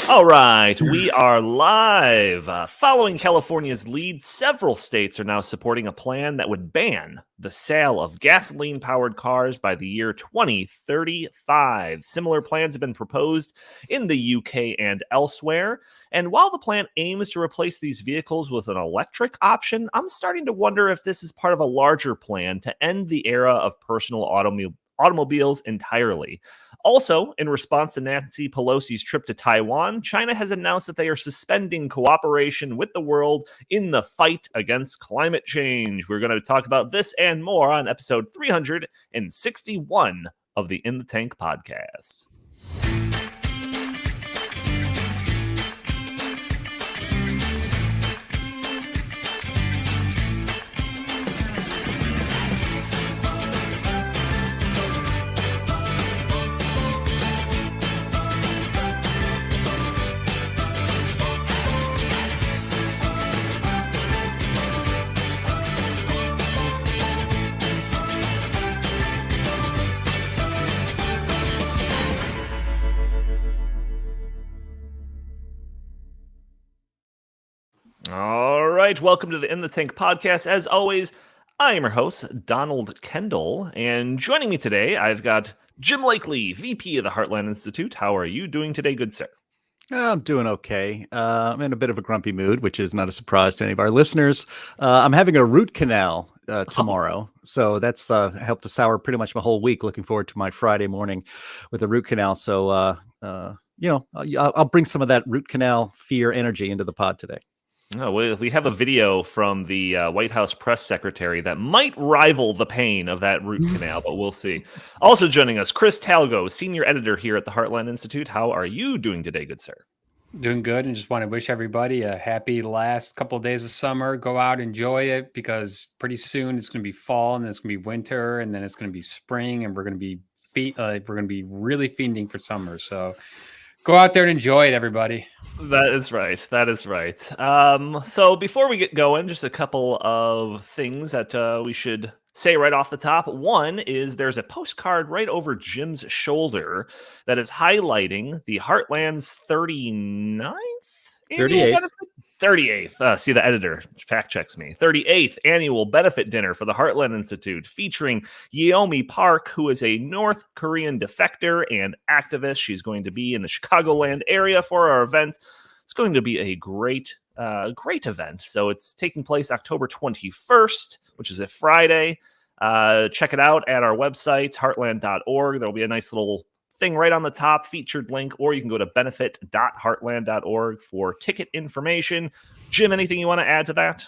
All right, we are live. Following California's lead, several states are now supporting a plan that would ban the sale of gasoline-powered cars by the year 2035. Similar plans have been proposed in the UK and elsewhere. And while the plan aims to replace these vehicles with an electric option, I'm starting to wonder if this is part of a larger plan to end the era of personal automobiles entirely. Also, in response to Nancy Pelosi's trip to Taiwan, China has announced that they are suspending cooperation with the world in the fight against climate change. We're going to talk about this and more on episode 361 of the In the Tank podcast. All right, welcome to the In the Tank podcast. As always, I am your host, Donald Kendal, and joining me today, I've got Jim Lakely, VP of the Heartland Institute. How are you doing today, good sir? I'm doing okay. I'm in a bit of a grumpy mood, which is not a surprise to any of our listeners. I'm having a root canal tomorrow, so that's helped to sour pretty much my whole week. Looking forward to my Friday morning with a root canal. So, I'll bring some of that root canal fear energy into the pod today. Oh, we have a video from the White House press secretary that might rival the pain of that root canal, but we'll see. Also joining us, Chris Talgo, senior editor here at the Heartland Institute. How are you doing today, good sir? Doing good, and just want to wish everybody a happy last couple of days of summer. Go out, enjoy it, because pretty soon it's going to be fall, and then it's going to be winter, and then it's going to be spring, and we're going to be really fiending for summer. So go out there and enjoy it, everybody. That is right. So before we get going, just a couple of things that we should say right off the top. One is there's a postcard right over Jim's shoulder that is highlighting the Heartland's 39th? 38th. 38th. See, the editor fact checks me. 38th annual benefit dinner for the Heartland Institute, featuring Yeomi Park, who is a North Korean defector and activist. She's going to be in the Chicagoland area for our event. It's going to be a great event. So it's taking place October 21st, which is a Friday. Check it out at our website, heartland.org. There'll be a nice little thing right on the top, featured link, or you can go to benefit.heartland.org for ticket information. Jim, anything you want to add to that?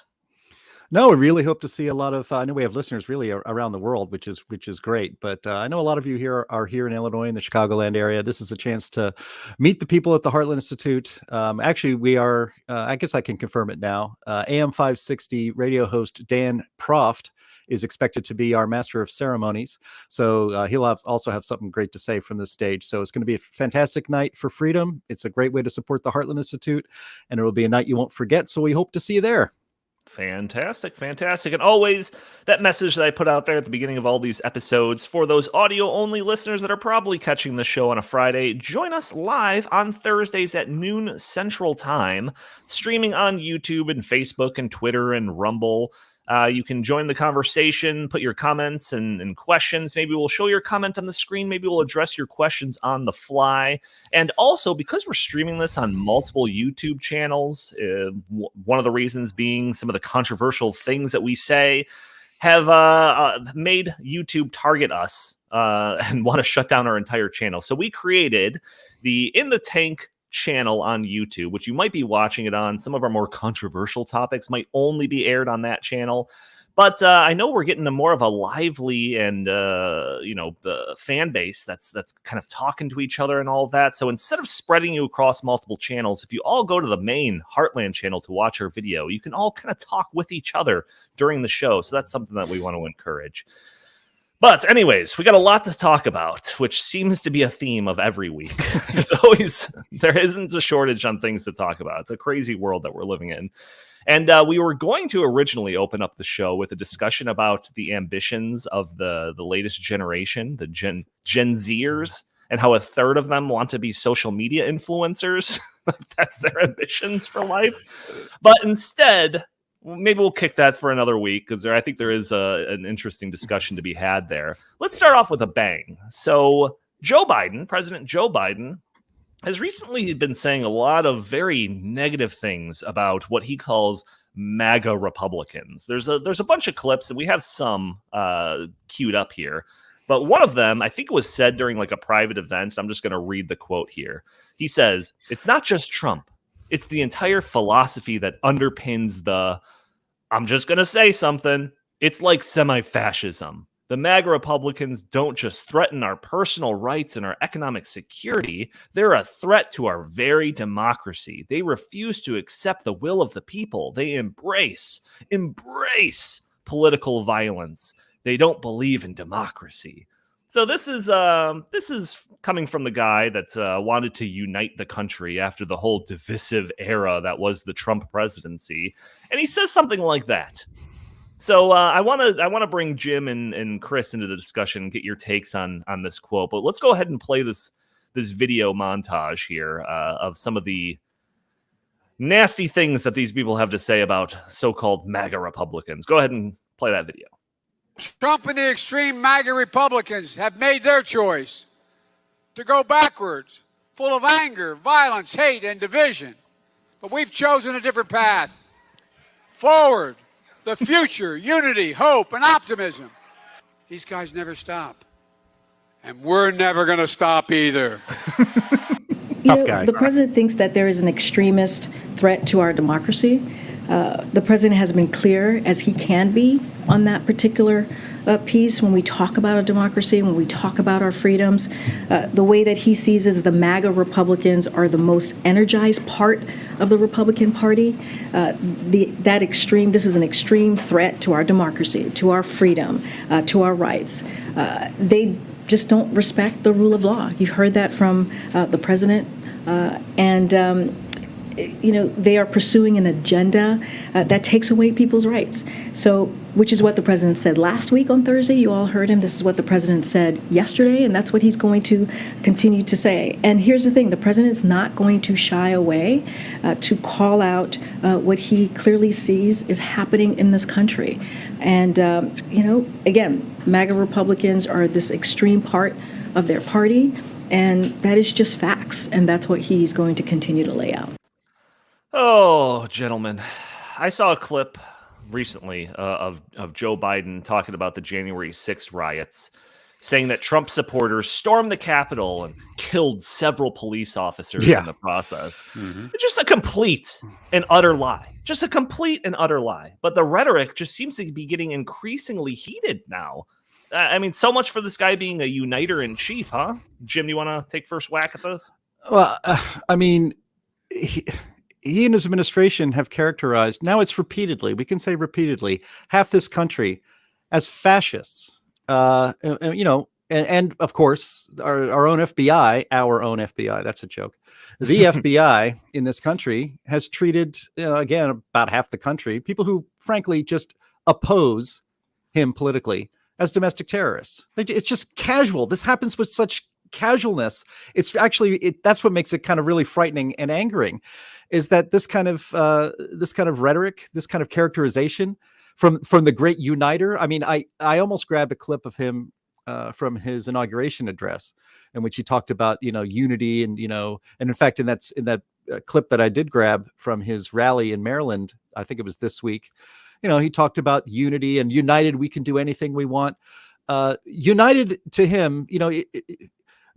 No, we really hope to see a lot of. I know we have listeners really around the world, which is great. But I know a lot of you here are here in Illinois, in the Chicagoland area. This is a chance to meet the people at the Heartland Institute. Actually, we are. I guess I can confirm it now. AM 560 radio host Dan Proft is expected to be our master of ceremonies. So he'll also have something great to say from the stage. So it's going to be a fantastic night for freedom. It's a great way to support the Heartland Institute, and it will be a night you won't forget. So we hope to see you there. Fantastic. And always that message that I put out there at the beginning of all these episodes for those audio-only listeners that are probably catching the show on a Friday, join us live on Thursdays at noon Central Time, streaming on YouTube and Facebook and Twitter and Rumble. You can join the conversation, put your comments and questions. Maybe we'll show your comment on the screen. Maybe we'll address your questions on the fly. And also, because we're streaming this on multiple YouTube channels, one of the reasons being some of the controversial things that we say have made YouTube target us and want to shut down our entire channel. So we created the In the Tank channel on YouTube, which you might be watching it on. Some of our more controversial topics might only be aired on that channel. But I know we're getting to more of a lively and, the fan base that's kind of talking to each other and all of that. So instead of spreading you across multiple channels, if you all go to the main Heartland channel to watch our video, you can all kind of talk with each other during the show. So that's something that we want to encourage. But anyways, we got a lot to talk about, which seems to be a theme of every week. There isn't a shortage on things to talk about. It's a crazy world that we're living in. And we were going to originally open up the show with a discussion about the ambitions of the latest generation, the Gen Zers, and how a third of them want to be social media influencers. That's their ambitions for life. But instead, maybe we'll kick that for another week because I think there is an interesting discussion to be had there. Let's start off with a bang. So President Joe Biden, has recently been saying a lot of very negative things about what he calls MAGA Republicans. There's a bunch of clips, and we have some queued up here. But one of them, I think it was said during like a private event. I'm just going to read the quote here. He says, "It's not just Trump. It's the entire philosophy that underpins the, I'm just going to say something. It's like semi-fascism. The MAGA Republicans don't just threaten our personal rights and our economic security. They're a threat to our very democracy. They refuse to accept the will of the people. They embrace political violence. They don't believe in democracy." So this is coming from the guy that wanted to unite the country after the whole divisive era that was the Trump presidency, and he says something like that. So I want to bring Jim and Chris into the discussion and get your takes on this quote. But let's go ahead and play this video montage here of some of the nasty things that these people have to say about so-called MAGA Republicans. Go ahead and play that video. Trump and the extreme MAGA Republicans have made their choice to go backwards, full of anger, violence, hate, and division. But we've chosen a different path. Forward. The future, unity, hope, and optimism. These guys never stop. And we're never going to stop either. Tough guy. The president thinks that there is an extremist threat to our democracy. The president has been clear as he can be on that particular piece when we talk about a democracy, when we talk about our freedoms. The way that he sees is the MAGA Republicans are the most energized part of the Republican Party. This is an extreme threat to our democracy, to our freedom, to our rights. They just don't respect the rule of law. You've heard that from the president, they are pursuing an agenda that takes away people's rights. So, which is what the president said last week on Thursday. You all heard him. This is what the president said yesterday, and that's what he's going to continue to say. And here's the thing. The president's not going to shy away to call out what he clearly sees is happening in this country. And, again, MAGA Republicans are this extreme part of their party, and that is just facts. And that's what he's going to continue to lay out. Oh, gentlemen, I saw a clip recently of Joe Biden talking about the January 6th riots, saying that Trump supporters stormed the Capitol and killed several police officers in the process. Mm-hmm. It's just a complete and utter lie. Just a complete and utter lie. But the rhetoric just seems to be getting increasingly heated now. I mean, so much for this guy being a uniter in chief, huh? Jim, do you want to take first whack at this? Well, he and his administration have characterized, now it's repeatedly, we can say repeatedly, half this country as fascists. And of course, our own FBI, that's a joke. The FBI in this country has treated, again, about half the country, people who frankly just oppose him politically, as domestic terrorists. It's just casual. This happens with such casualness. It's actually, that's what makes it kind of really frightening and angering, is that this kind of rhetoric, this kind of characterization from the great uniter. I mean, I almost grabbed a clip of him from his inauguration address, in which he talked about unity and and in fact in that clip that I did grab from his rally in Maryland, I think it was this week. He talked about unity and united, we can do anything we want. United to him,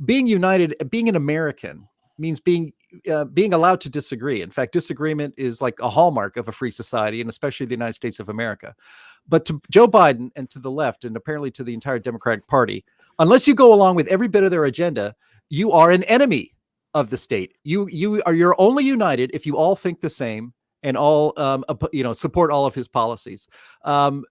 being united, being an American means being allowed to disagree. In fact, disagreement is like a hallmark of a free society, and especially the United States of America. But to Joe Biden and to the left, and apparently to the entire Democratic Party, unless you go along with every bit of their agenda, you are an enemy of the state. You're only united if you all think the same and all support all of his policies. I'm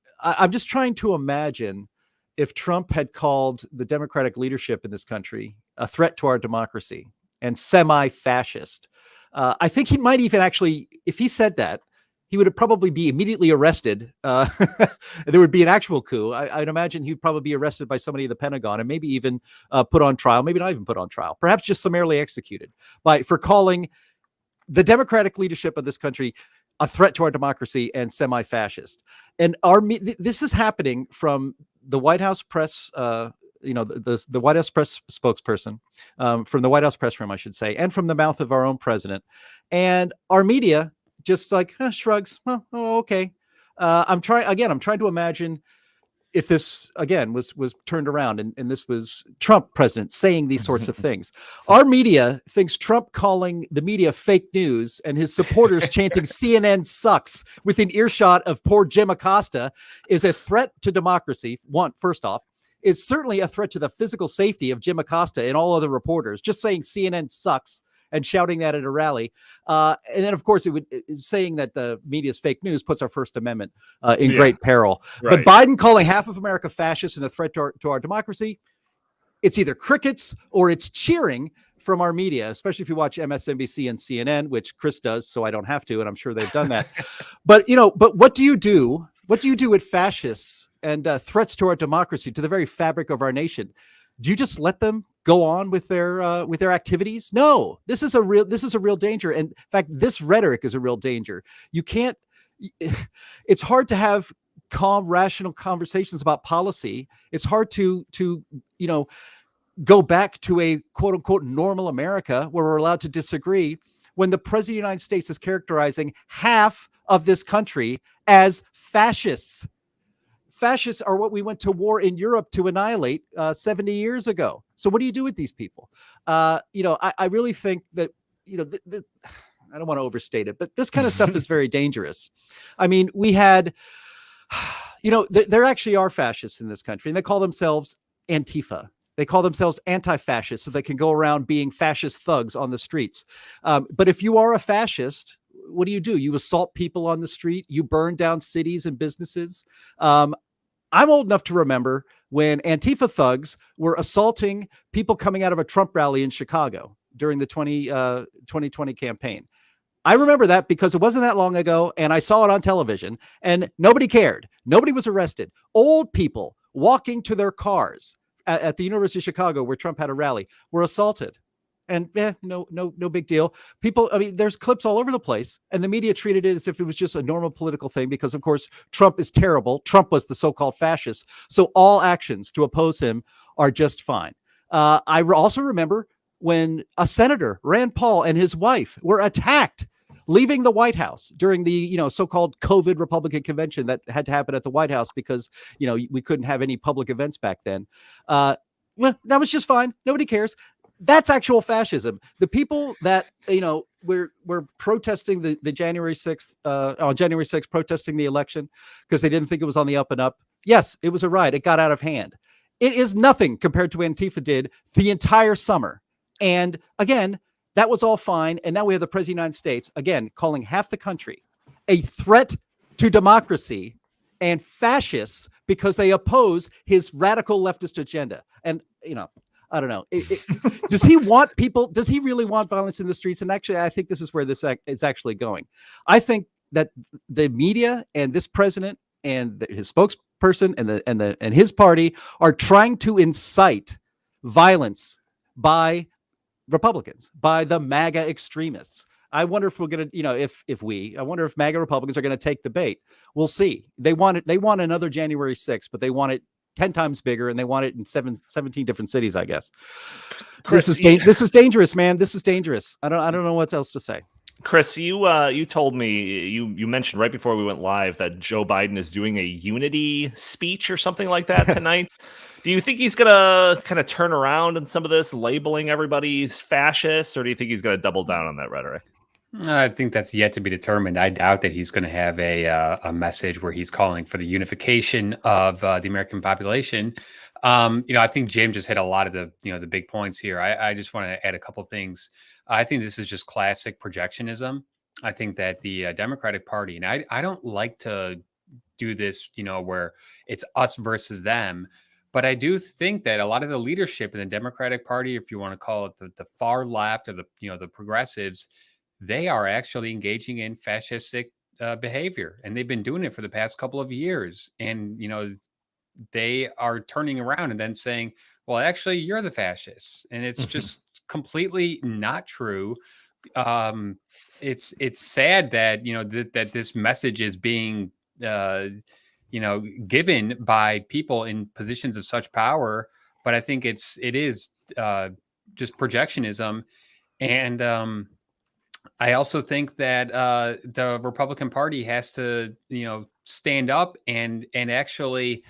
just trying to imagine if Trump had called the Democratic leadership in this country a threat to our democracy and semi-fascist. I think he might even actually, if he said that, he would probably be immediately arrested. There would be an actual coup. I'd imagine he'd probably be arrested by somebody in the Pentagon and maybe even put on trial, maybe not even put on trial, perhaps just summarily executed for calling the Democratic leadership of this country a threat to our democracy and semi-fascist. And this is happening from the White House press, the White House press spokesperson, from the White House press room, I should say, and from the mouth of our own president. And our media just like shrugs. Oh, okay. I'm trying to imagine if this again was turned around and this was Trump president saying these sorts of things. Our media thinks Trump calling the media fake news and his supporters chanting CNN sucks within earshot of poor Jim Acosta is a threat to democracy. First off, it's certainly a threat to the physical safety of Jim Acosta and all other reporters. Just saying CNN sucks and shouting that at a rally. And then, of course, saying that the media's fake news puts our First Amendment in great peril. Right. But Biden calling half of America fascist and a threat to our democracy, it's either crickets or it's cheering from our media, especially if you watch MSNBC and CNN, which Chris does, so I don't have to, and I'm sure they've done that. But what do you do? What do you do with fascists and threats to our democracy, to the very fabric of our nation? Do you just let them go on with their activities? No, this is a real danger. And in fact, this rhetoric is a real danger. It's hard to have calm, rational conversations about policy. It's hard to go back to a quote unquote normal America where we're allowed to disagree when the president of the United States is characterizing half of this country as fascists. Fascists are what we went to war in Europe to annihilate 70 years ago. So what do you do with these people? I really think that, I don't want to overstate it, but this kind of stuff is very dangerous. I mean, we had, there actually are fascists in this country, and they call themselves Antifa. They call themselves anti-fascist, so they can go around being fascist thugs on the streets. But if you are a fascist, what do? You assault people on the street. You burn down cities and businesses. I'm old enough to remember when Antifa thugs were assaulting people coming out of a Trump rally in Chicago during the 2020 campaign. I remember that because it wasn't that long ago, and I saw it on television, and nobody cared. Nobody was arrested. Old people walking to their cars at the University of Chicago, where Trump had a rally, were assaulted. And no big deal. People, I mean, there's clips all over the place, and the media treated it as if it was just a normal political thing because, of course, Trump is terrible. Trump was the so-called fascist. So all actions to oppose him are just fine. I also remember when a senator, Rand Paul, and his wife were attacked leaving the White House during the, so-called COVID Republican convention that had to happen at the White House because, we couldn't have any public events back then. Well, that was just fine. Nobody cares. That's actual fascism. The people that, were protesting the January 6th, on January 6th, protesting the election because they didn't think it was on the up and up. Yes, it was a riot. It got out of hand. It is nothing compared to what Antifa did the entire summer. And again, that was all fine. And now we have the president of the United States, again, calling half the country a threat to democracy and fascists because they oppose his radical leftist agenda. And, I don't know. Does he want people? Does he really want violence in the streets? And actually, I think this is where this is actually going. I think that the media and this president and his spokesperson and his party are trying to incite violence by Republicans, by the MAGA extremists. I wonder if we're going to, I wonder if MAGA Republicans are going to take the bait. We'll see. They want another January 6th, but they want it 10 times bigger, and they want it in 17 different cities, I guess. Chris, this is dangerous, man. This is dangerous. I don't know what else to say. Chris, you told me, you mentioned right before we went live that Joe Biden is doing a unity speech or something like that tonight. Do you think he's going to kind of turn around in some of this, labeling everybody's fascists, or do you think he's going to double down on that rhetoric? I think that's yet to be determined. I doubt that he's going to have a message where he's calling for the unification of the American population. I think Jim just hit a lot of the big points here. I just want to add a couple things. I think this is just classic projectionism. I think that the Democratic Party, and I don't like to do this, where it's us versus them. But I do think that a lot of the leadership in the Democratic Party, if you want to call it the far left or the progressives, they are actually engaging in fascistic behavior, and they've been doing it for the past couple of years. And they are turning around and then saying, "Well, actually, you're the fascists," and it's just completely not true. it's sad that that this message is being given by people in positions of such power. But I think it is just projectionism, and I also think that the Republican Party has to stand up and actually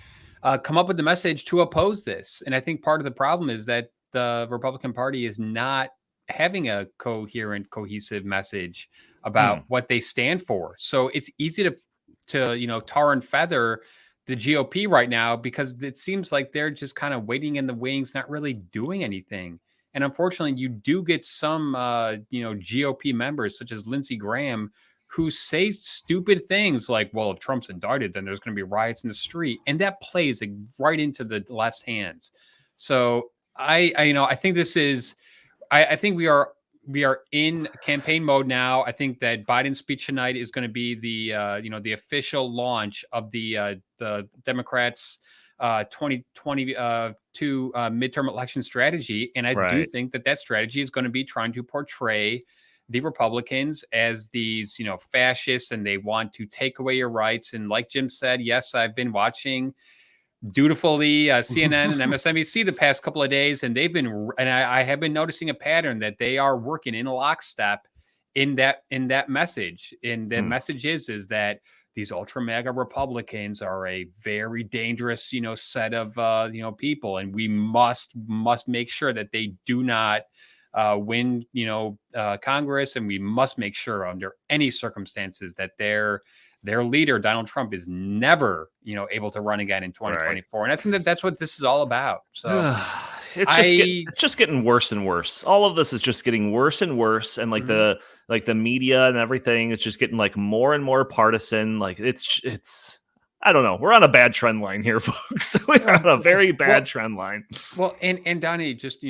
come up with the message to oppose this. And I think part of the problem is that the Republican Party is not having a coherent, cohesive message about what they stand for. So it's easy to tar and feather the GOP right now, because it seems like they're just kind of waiting in the wings, not really doing anything. And unfortunately, you do get some GOP members such as Lindsey Graham who say stupid things like, well, if Trump's indicted, then there's going to be riots in the street. And that plays right into the left's hands. So I think this is, I think we are in campaign mode now. I think that Biden's speech tonight is going to be the official launch of the Democrats' 2022 midterm election strategy. And I do think that strategy is going to be trying to portray the Republicans as these, fascists, and they want to take away your rights. And like Jim said, yes, I've been watching dutifully CNN and MSNBC the past couple of days, and I have been noticing a pattern that they are working in lockstep in that message. And the message is that these ultra mega Republicans are a very dangerous, set of people, and we must make sure that they do not win, Congress, and we must make sure under any circumstances that their leader, Donald Trump, is never, able to run again in 2024. Right. And I think that's what this is all about. So it's just getting worse and worse. All of this is just getting worse and worse. And like the media and everything is just getting like more and more partisan. Like it's I don't know. We're on a bad trend line here, folks. We're on a very bad trend line. Well, and Donnie, just,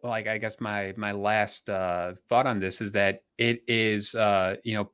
like, I guess my last thought on this is that it is,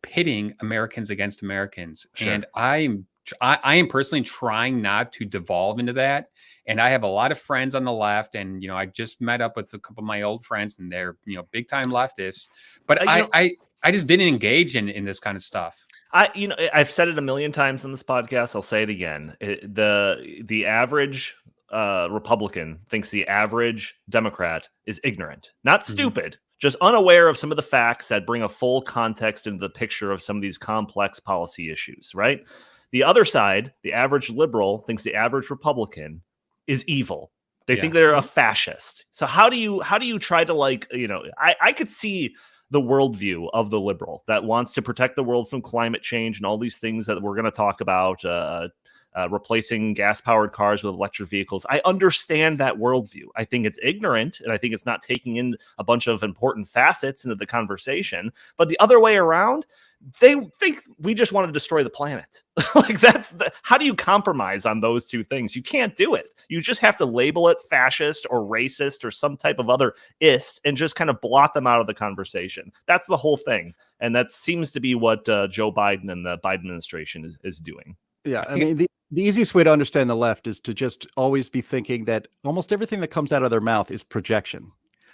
pitting Americans against Americans. Sure. And I am personally trying not to devolve into that. And I have a lot of friends on the left, and, I just met up with a couple of my old friends, and they're, big time leftists, but I just didn't engage in this kind of stuff. I've said it a million times on this podcast. I'll say it again. The average Republican thinks the average Democrat is ignorant, not stupid, just unaware of some of the facts that bring a full context into the picture of some of these complex policy issues, right? The other side, the average liberal, thinks the average Republican is evil. They think they're a fascist. So how do you try to I could see the worldview of the liberal that wants to protect the world from climate change and all these things that we're going to talk about, replacing gas-powered cars with electric vehicles. I understand that worldview. I think it's ignorant, and I think it's not taking in a bunch of important facets into the conversation. But the other way around, they think we just want to destroy the planet. Like how do you compromise on those two things? You can't do it. You just have to label it fascist or racist or some type of other ist and just kind of blot them out of the conversation. That's the whole thing. And that seems to be what Joe Biden and the Biden administration is doing. Yeah. I mean, the easiest way to understand the left is to just always be thinking that almost everything that comes out of their mouth is projection.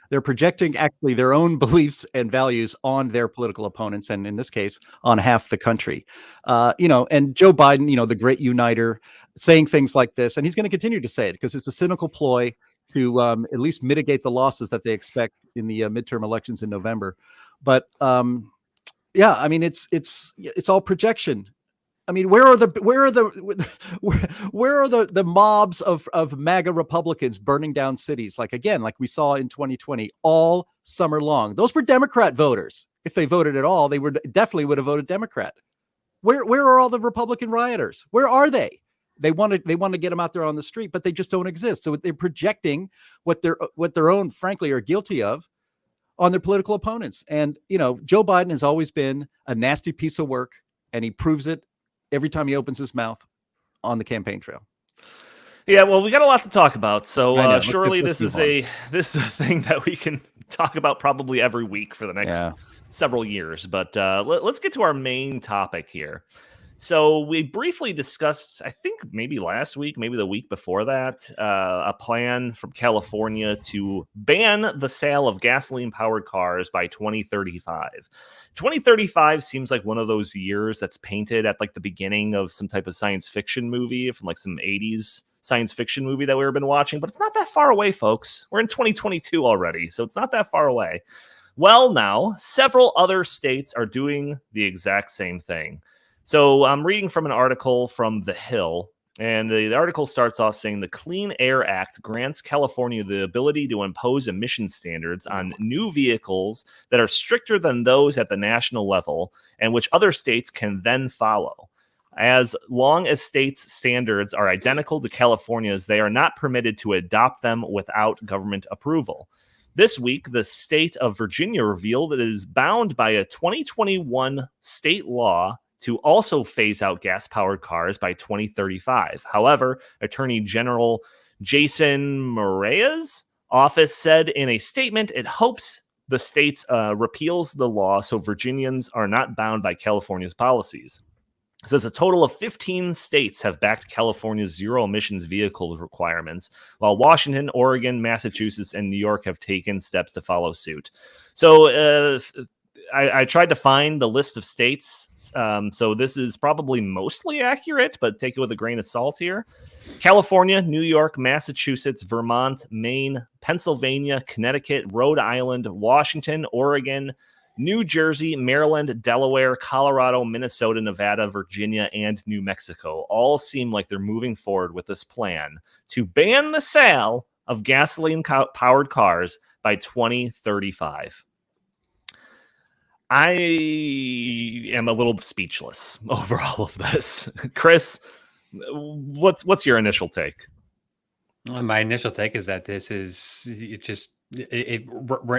They're projecting actually their own beliefs and values on their political opponents, and in this case, on half the country. And Joe Biden, the great uniter, saying things like this, and he's going to continue to say it because it's a cynical ploy to at least mitigate the losses that they expect in the midterm elections in November. But I mean, it's all projection. I mean, where are the mobs of MAGA Republicans burning down cities? Like we saw in 2020, all summer long. Those were Democrat voters. If they voted at all, they definitely would have voted Democrat. Where are all the Republican rioters? Where are they? They want to get them out there on the street, but they just don't exist. So they're projecting what their own, frankly, are guilty of on their political opponents. And Joe Biden has always been a nasty piece of work, and he proves it every time he opens his mouth on the campaign trail. Yeah, well, we got a lot to talk about. So surely this is a thing that we can talk about probably every week for the next several years. But let's get to our main topic here. So we briefly discussed, I think maybe last week, maybe the week before that, a plan from California to ban the sale of gasoline-powered cars by 2035. 2035 seems like one of those years that's painted at like the beginning of some type of science fiction movie from like some 80s science fiction movie that we've been watching, but it's not that far away, folks. We're in 2022 already, so it's not that far away. Well, now, several other states are doing the exact same thing. So I'm reading from an article from The Hill, and the article starts off saying the Clean Air Act grants California the ability to impose emission standards on new vehicles that are stricter than those at the national level, and which other states can then follow. As long as states' standards are identical to California's, they are not permitted to adopt them without government approval. This week, the state of Virginia revealed it is bound by a 2021 state law to also phase out gas-powered cars by 2035. However, Attorney General Jason Morea's office said in a statement it hopes the state repeals the law so Virginians are not bound by California's policies. It says a total of 15 states have backed California's zero-emissions vehicle requirements, while Washington, Oregon, Massachusetts, and New York have taken steps to follow suit. So I tried to find the list of states, so this is probably mostly accurate, but take it with a grain of salt here. California, New York, Massachusetts, Vermont, Maine, Pennsylvania, Connecticut, Rhode Island, Washington, Oregon, New Jersey, Maryland, Delaware, Colorado, Minnesota, Nevada, Virginia, and New Mexico all seem like they're moving forward with this plan to ban the sale of gasoline-powered cars by 2035. I am a little speechless over all of this. Chris, what's your initial take? Well, my initial take is that this is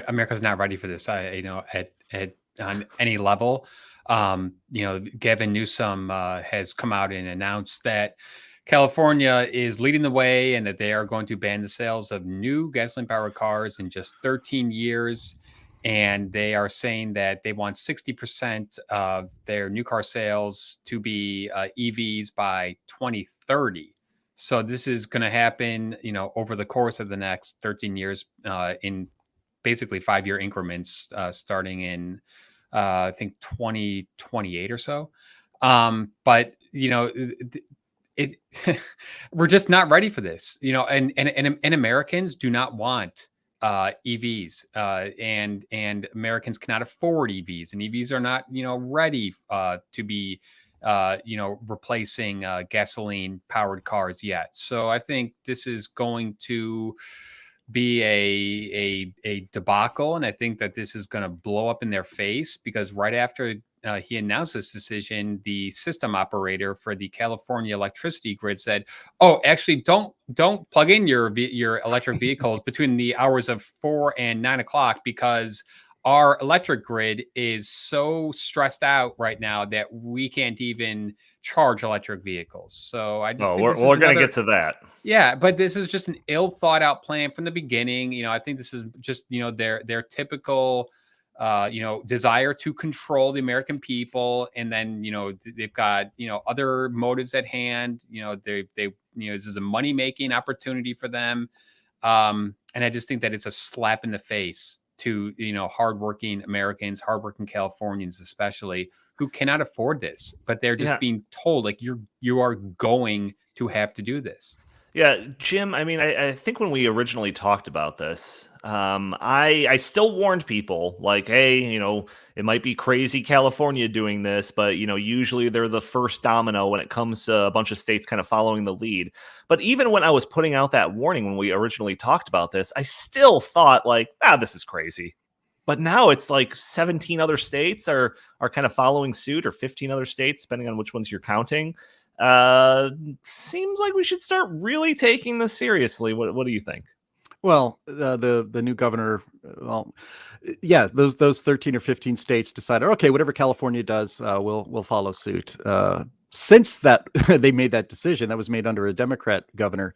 America's not ready for this. On any level. Gavin Newsom has come out and announced that California is leading the way and that they are going to ban the sales of new gasoline-powered cars in just 13 years. And they are saying that they want 60% of their new car sales to be EVs by 2030. So this is going to happen, over the course of the next 13 years in basically 5-year increments, starting in, I think 2028 or so. But we're just not ready for this, and Americans do not want EVs, and Americans cannot afford EVs, and EVs are not, ready to be, replacing gasoline powered cars yet. So I think this is going to be a debacle, and I think that this is going to blow up in their face, because right after he announced this decision, the system operator for the California electricity grid said, "Oh, actually, don't plug in your electric vehicles between the hours of 4 and 9 o'clock, because our electric grid is so stressed out right now that we can't even charge electric vehicles." So I just think we're going to get to that. Yeah, but this is just an ill thought out plan from the beginning. I think this is just, their typical, desire to control the American people. And then, they've got, other motives at hand. They this is a money making opportunity for them. And I just think that it's a slap in the face to, hardworking Americans, hardworking Californians, especially, who cannot afford this, but they're just being told, like, you are going to have to do this. Yeah, Jim, I mean, I think when we originally talked about this, I still warned people, like, hey, it might be crazy California doing this, but, usually they're the first domino when it comes to a bunch of states kind of following the lead. But even when I was putting out that warning when we originally talked about this, I still thought, like, this is crazy. But now it's like 17 other states are kind of following suit, or 15 other states, depending on which ones you're counting. Seems like we should start really taking this seriously. What do you think? Well, the new governor, those 13 or 15 states decided, okay, whatever California does, we'll follow suit. Since that they made that decision, that was made under a Democrat governor,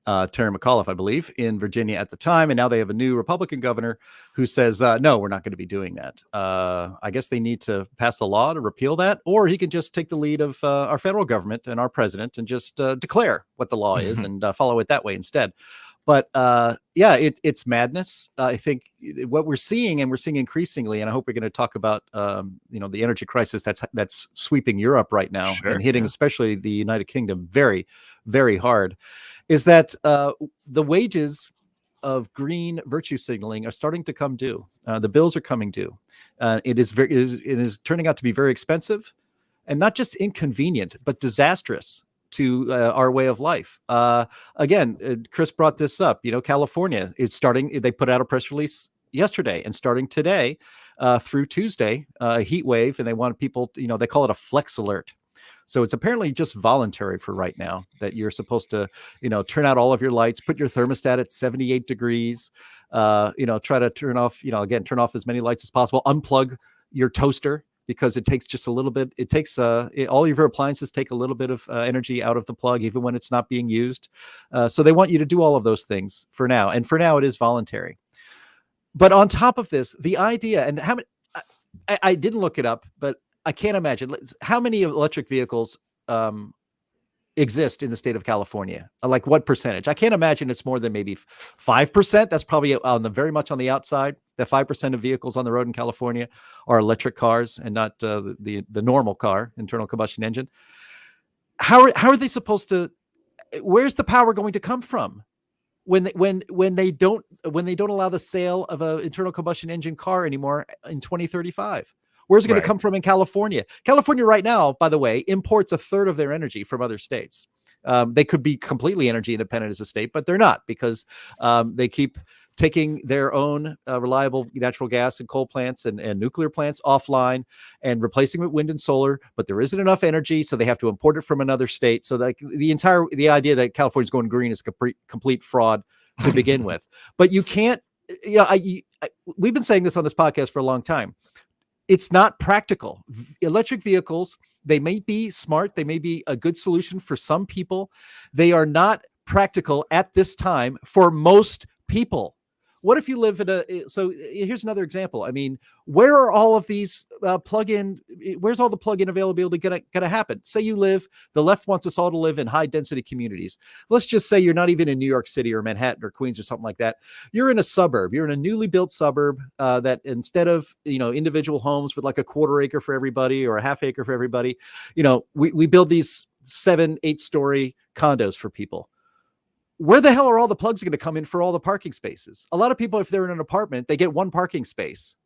Terry McAuliffe, I believe, in Virginia at the time. And now they have a new Republican governor who says, no, we're not going to be doing that. I guess they need to pass a law to repeal that, or he can just take the lead of our federal government and our president and just declare what the law is and follow it that way instead. But it's madness. I think what we're seeing, and we're seeing increasingly, and I hope we're going to talk about, the energy crisis that's sweeping Europe right now and hitting especially the United Kingdom very, very hard, is that the wages of green virtue signaling are starting to come due. The bills are coming due. It is turning out to be very expensive, and not just inconvenient, but disastrous to our way of life. Again, Chris brought this up. California is starting. They put out a press release yesterday, and starting today through Tuesday, a heat wave, and they want people. They call it a flex alert. So it's apparently just voluntary for right now that you're supposed to, turn out all of your lights, put your thermostat at 78 degrees, try to turn off as many lights as possible, unplug your toaster, because it takes just a little bit. It takes all of your appliances take a little bit of energy out of the plug, even when it's not being used. So they want you to do all of those things for now. And for now, it is voluntary. But on top of this, the idea, and how many, I didn't look it up, but I can't imagine how many electric vehicles exist in the state of California. Like what percentage? I can't imagine it's more than maybe 5%. That's probably very much on the outside. That 5% of vehicles on the road in California are electric cars and not the normal car, internal combustion engine. How are they supposed to? Where's the power going to come from when they don't allow the sale of an internal combustion engine car anymore in 2035? Where's it going to come from in California? California right now, by the way, imports a third of their energy from other states. They could be completely energy independent as a state, but they're not, because they keep taking their own reliable natural gas and coal plants and nuclear plants offline and replacing with wind and solar. But there isn't enough energy, so they have to import it from another state. So the idea that California's going green is complete fraud to begin with. But you can't. We've been saying this on this podcast for a long time. It's not practical. Electric vehicles, they may be smart. They may be a good solution for some people. They are not practical at this time for most people. What if you live so here's another example. I mean, where are all of these where's all the plug-in availability going to happen? Say the left wants us all to live in high density communities. Let's just say you're not even in New York City or Manhattan or Queens or something like that. You're in a suburb. You're in a newly built suburb that instead of, individual homes with like a quarter acre for everybody or a half acre for everybody, we build these 7-8 story condos for people. Where the hell are all the plugs going to come in for all the parking spaces? A lot of people, if they're in an apartment, they get one parking space.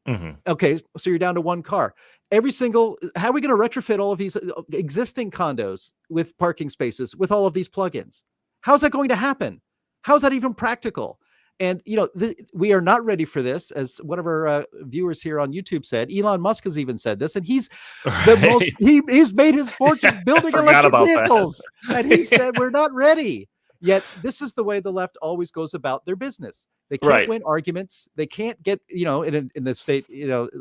Mm-hmm. Okay, so you're down to one car. How are we going to retrofit all of these existing condos with parking spaces with all of these plugins? How's that going to happen? How's that even practical? And, we are not ready for this. As one of our viewers here on YouTube said, Elon Musk has even said this, and he's he's made his fortune building electric vehicles. And he said, we're not ready. Yet this is the way the left always goes about their business. They can't win arguments. They can't get, in the state,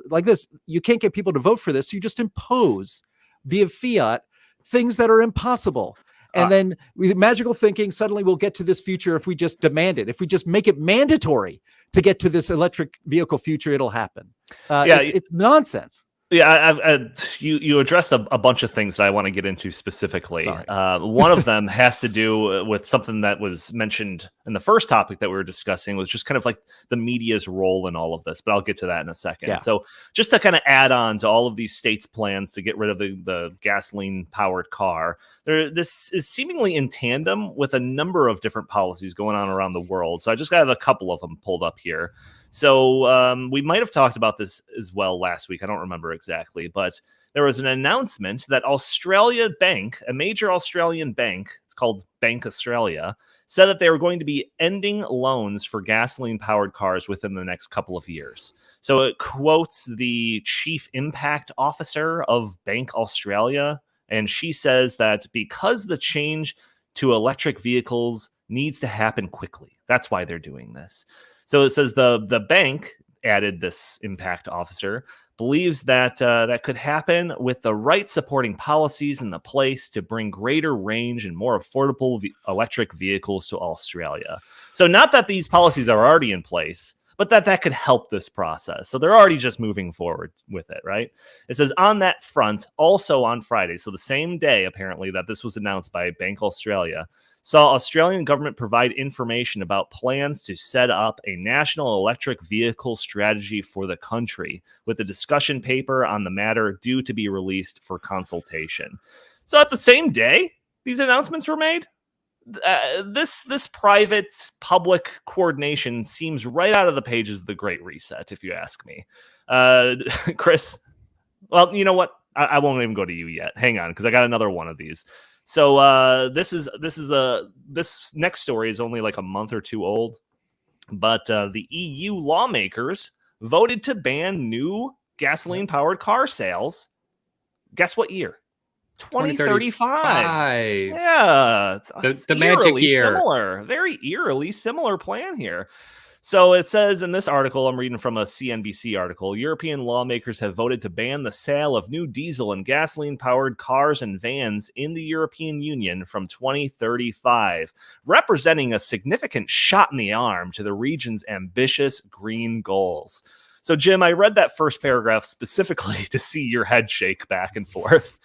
like this, you can't get people to vote for this. You just impose via fiat things that are impossible. And then with magical thinking, suddenly we'll get to this future if we just demand it. If we just make it mandatory to get to this electric vehicle future, it'll happen. It's nonsense. Yeah, you addressed a bunch of things that I want to get into specifically. One of them has to do with something that was mentioned in the first topic that we were discussing, was just kind of like the media's role in all of this. But I'll get to that in a second. Yeah. So just to kind of add on to all of these states' plans to get rid of the gasoline-powered car, this is seemingly in tandem with a number of different policies going on around the world. So I just have a couple of them pulled up here. So we might have talked about this as well last week. I don't remember exactly, but there was an announcement that Australia Bank, a major Australian bank, it's called Bank Australia, said that they were going to be ending loans for gasoline-powered cars within the next couple of years. So it quotes the chief impact officer of Bank Australia, and she says that because the change to electric vehicles needs to happen quickly, that's why they're doing this. So it says the bank added this impact officer, believes that that could happen with the right supporting policies in the place to bring greater range and more affordable electric vehicles to Australia. So not that these policies are already in place, but that could help this process. So they're already just moving forward with it, right? It says on that front, also on Friday, so the same day apparently that this was announced by Bank Australia, saw Australian government provide information about plans to set up a national electric vehicle strategy for the country, with a discussion paper on the matter due to be released for consultation. So at the same day, these announcements were made. This private public coordination seems right out of the pages of the Great Reset, if you ask me. Chris, well, you know what? I won't even go to you yet. Hang on, because I got another one of these. So this next story is only like a month or two old, but the EU lawmakers voted to ban new gasoline-powered car sales. Guess what year? 2035. Yeah, it's the magic year. Similar, very eerily similar plan here. So it says in this article, I'm reading from a CNBC article, European lawmakers have voted to ban the sale of new diesel and gasoline-powered cars and vans in the European Union from 2035, representing a significant shot in the arm to the region's ambitious green goals. So, Jim, I read that first paragraph specifically to see your head shake back and forth.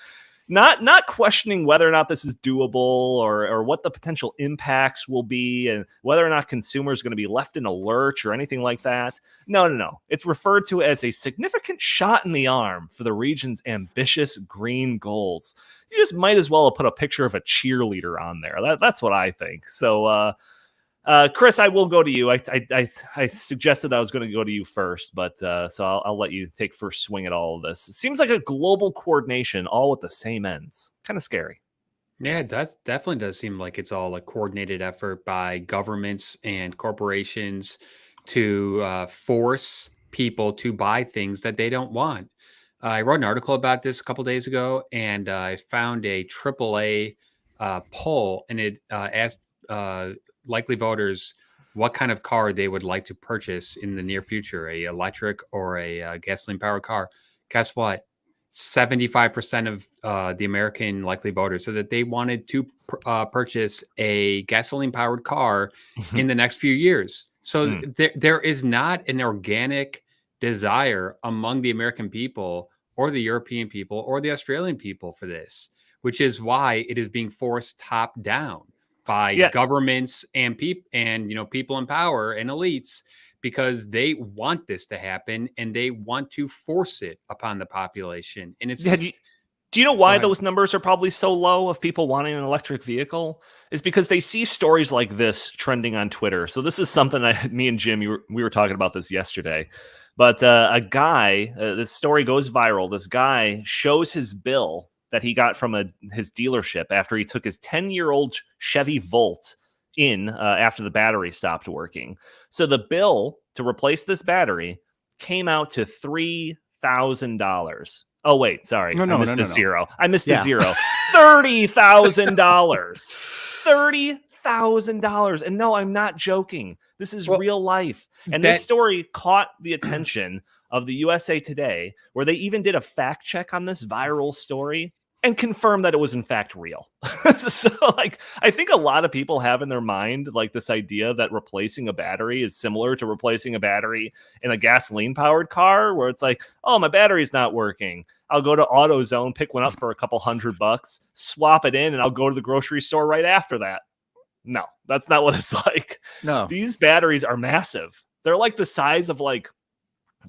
Not questioning whether or not this is doable or what the potential impacts will be and whether or not consumers are going to be left in a lurch or anything like that. No. It's referred to as a significant shot in the arm for the region's ambitious green goals. You just might as well have put a picture of a cheerleader on there. That's what I think. So, Chris, I will go to you. I suggested I was going to go to you first, but so I'll let you take first swing at all of this. It seems like a global coordination, all with the same ends. Kind of scary. Yeah, it definitely does seem like it's all a coordinated effort by governments and corporations to force people to buy things that they don't want. I wrote an article about this a couple days ago, and I found a AAA poll, and it asked likely voters what kind of car they would like to purchase in the near future, a electric or a gasoline powered car. Guess what? 75% of the American likely voters said that they wanted to purchase a gasoline powered car in the next few years. So there is not an organic desire among the American people or the European people or the Australian people for this, which is why it is being forced top down by governments and people in power and elites, because they want this to happen and they want to force it upon the population. And it's do you know why those numbers are probably so low of people wanting an electric vehicle? Is because they see stories like this trending on Twitter. So this is something me and Jim, we were talking about this yesterday. But a guy, this story goes viral. This guy shows his bill that he got from his dealership after he took his 10-year-old Chevy Volt in after the battery stopped working. So the bill to replace this battery came out to $3,000. Oh, wait, sorry. I missed a zero. $30,000. $30,000. And no, I'm not joking. This is real life. And this story caught the attention of the USA Today, where they even did a fact check on this viral story and confirmed that it was in fact real. So I think a lot of people have in their mind like this idea that replacing a battery is similar to replacing a battery in a gasoline powered car, where it's like, oh, my battery's not working. I'll go to AutoZone, pick one up for a couple $100, swap it in, and I'll go to the grocery store right after that. No, that's not what it's like. No, these batteries are massive. They're like the size of like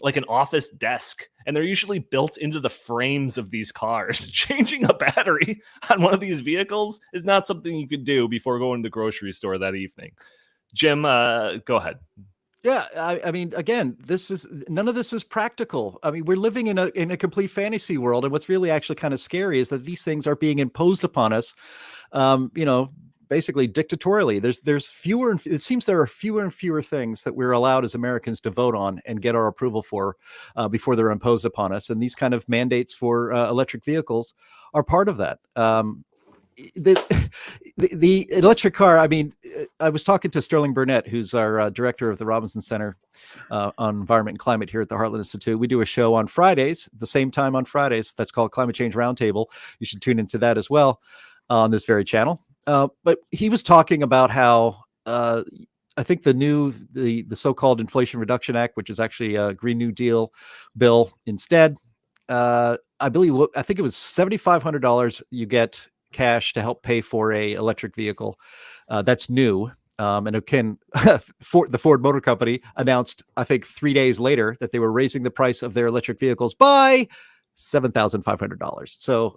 an office desk, and they're usually built into the frames of these cars. Changing a battery on one of these vehicles is not something you could do before going to the grocery store that evening. Jim, go ahead. Yeah, I mean, again, none of this is practical. I mean, we're living in a complete fantasy world, and what's really actually kind of scary is that these things are being imposed upon us, basically dictatorially. There's fewer, and it seems there are fewer and fewer things that we're allowed as Americans to vote on and get our approval for before they're imposed upon us. And these kind of mandates for electric vehicles are part of that. the electric car. I mean, I was talking to Sterling Burnett, who's our director of the Robinson Center on Environment and Climate here at the Heartland Institute. We do a show on Fridays, the same time on Fridays. That's called Climate Change Roundtable. You should tune into that as well on this very channel. But he was talking about how I think the so-called Inflation Reduction Act, which is actually a Green New Deal bill instead. I think it was $7,500 you get cash to help pay for a electric vehicle. That's new. And again, the Ford Motor Company announced, I think 3 days later, that they were raising the price of their electric vehicles by $7,500. So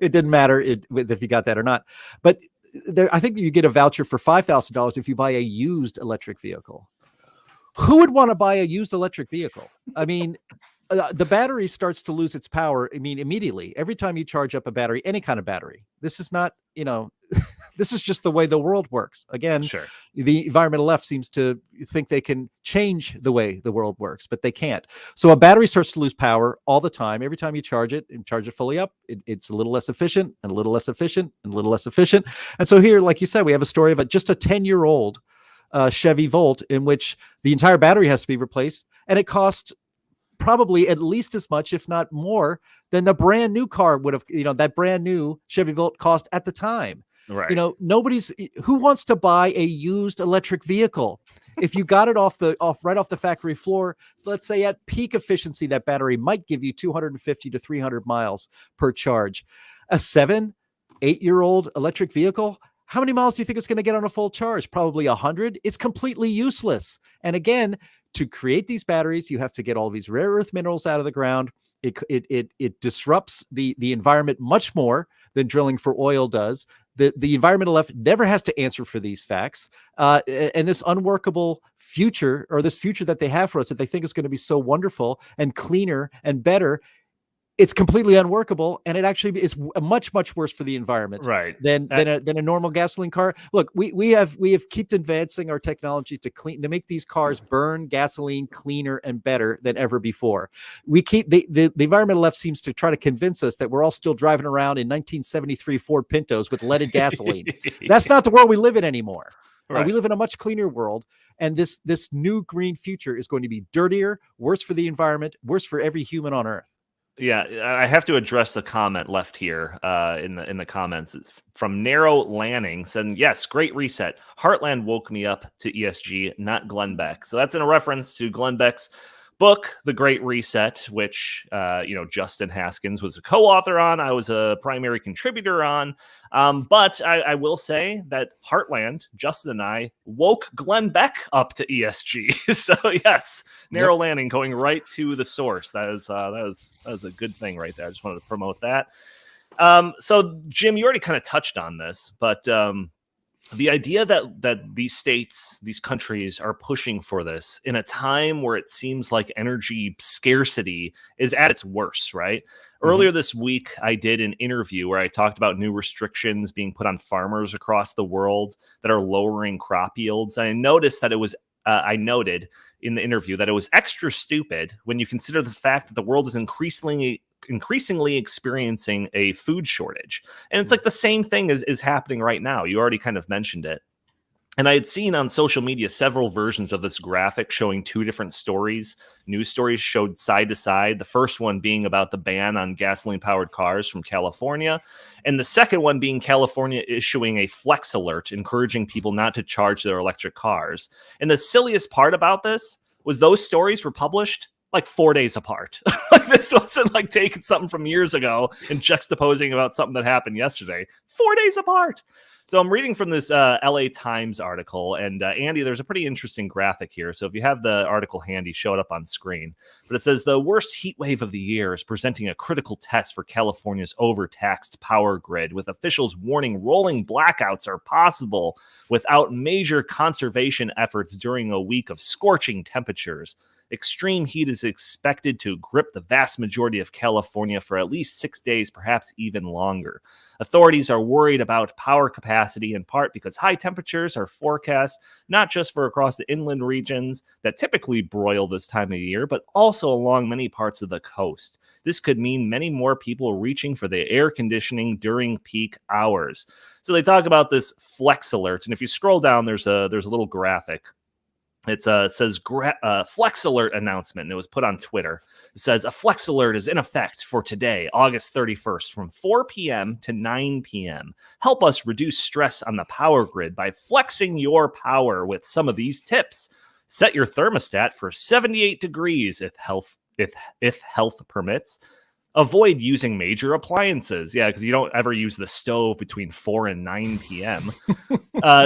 it didn't matter if you got that or not. But I think you get a voucher for $5,000 if you buy a used electric vehicle. Who would want to buy a used electric vehicle? I mean, the battery starts to lose its power. I mean, immediately, every time you charge up a battery, any kind of battery. This is not, this is just the way the world works. Again, Sure. The environmental left seems to think they can change the way the world works, but they can't. So a battery starts to lose power all the time. Every time you charge it and charge it fully up, it's a little less efficient and a little less efficient and a little less efficient. And so here, like you said, we have a story of just a 10-year-old Chevy Volt in which the entire battery has to be replaced, and it costs probably at least as much, if not more, than the brand new car would have, that brand new Chevy Volt cost at the time. Right. Who wants to buy a used electric vehicle? If you got it right off the factory floor, so let's say at peak efficiency, that battery might give you 250 to 300 miles per charge. A 7-8-year-old electric vehicle, how many miles do you think it's going to get on a full charge? Probably 100. It's completely useless. And again, to create these batteries, you have to get all these rare earth minerals out of the ground. It disrupts the environment much more than drilling for oil does. The environmental left never has to answer for these facts. And this unworkable future, or this future that they have for us, that they think is going to be so wonderful and cleaner and better, it's completely unworkable, and it actually is much, much worse for the environment, Right. than a normal gasoline car. Look, we have kept advancing our technology to make these cars burn gasoline cleaner and better than ever before. We keep the environmental left seems to try to convince us that we're all still driving around in 1973 Ford Pintos with leaded gasoline. That's not the world we live in anymore. Right. We live in a much cleaner world, and this new green future is going to be dirtier, worse for the environment, worse for every human on Earth. Yeah, I have to address the comment left here in the comments. It's from Narrow Lanning saying, yes, great reset. Heartland woke me up to ESG, not Glenn Beck. So that's in a reference to Glenn Beck's book, The Great Reset, which, Justin Haskins was a co-author on. I was a primary contributor on. But I will say that Heartland, Justin and I, woke Glenn Beck up to ESG. So yes, Narrow Landing, going right to the source. That is a good thing right there. I just wanted to promote that. So Jim, you already kind of touched on this, but the idea that these states, these countries are pushing for this in a time where it seems like energy scarcity is at its worst, right? Mm-hmm. Earlier this week, I did an interview where I talked about new restrictions being put on farmers across the world that are lowering crop yields. And I noticed that I noted in the interview that it was extra stupid when you consider the fact that the world is increasingly experiencing a food shortage. And it's like the same thing is happening right now. You already kind of mentioned it. And I had seen on social media several versions of this graphic showing two different stories. News stories showed side to side. The first one being about the ban on gasoline-powered cars from California. And the second one being California issuing a flex alert, encouraging people not to charge their electric cars. And the silliest part about this was those stories were published like 4 days apart. Like this wasn't like taking something from years ago and juxtaposing about something that happened yesterday. 4 days apart. So I'm reading from this LA Times article, and Andy, there's a pretty interesting graphic here. So if you have the article handy, show it up on screen. But it says the worst heat wave of the year is presenting a critical test for California's overtaxed power grid, with officials warning rolling blackouts are possible without major conservation efforts during a week of scorching temperatures. Extreme heat is expected to grip the vast majority of California for at least 6 days, perhaps even longer. Authorities are worried about power capacity in part because high temperatures are forecast not just for across the inland regions that typically broil this time of year, but also along many parts of the coast. This could mean many more people reaching for the air conditioning during peak hours. So they talk about this flex alert, and if you scroll down, there's a little graphic. It says Flex Alert announcement, and it was put on Twitter. It says, a Flex Alert is in effect for today, August 31st, from 4 p.m. to 9 p.m. Help us reduce stress on the power grid by flexing your power with some of these tips. Set your thermostat for 78 degrees if health permits. Avoid using major appliances. Yeah, because you don't ever use the stove between 4 and 9 p.m.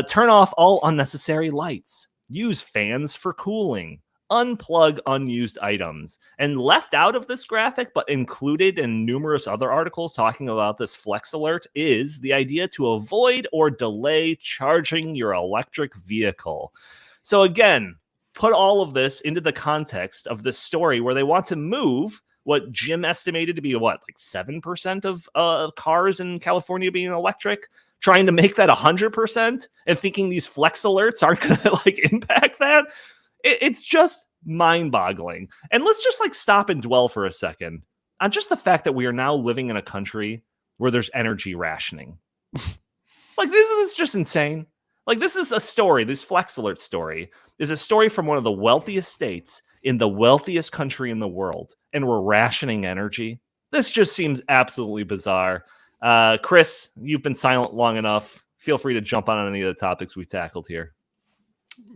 Turn off all unnecessary lights. Use fans for cooling. Unplug unused items. And left out of this graphic, but included in numerous other articles talking about this Flex Alert, is the idea to avoid or delay charging your electric vehicle. So again, put all of this into the context of this story where they want to move what Jim estimated to be like 7% of cars in California being electric, trying to make that 100% and thinking these flex alerts aren't going to impact that. It's just mind-boggling. And let's just stop and dwell for a second on just the fact that we are now living in a country where there's energy rationing. This is just insane. This is a story. This flex alert story is a story from one of the wealthiest states in the wealthiest country in the world, and we're rationing energy. This just seems absolutely bizarre. Chris, you've been silent long enough. Feel free to jump on any of the topics we tackled here.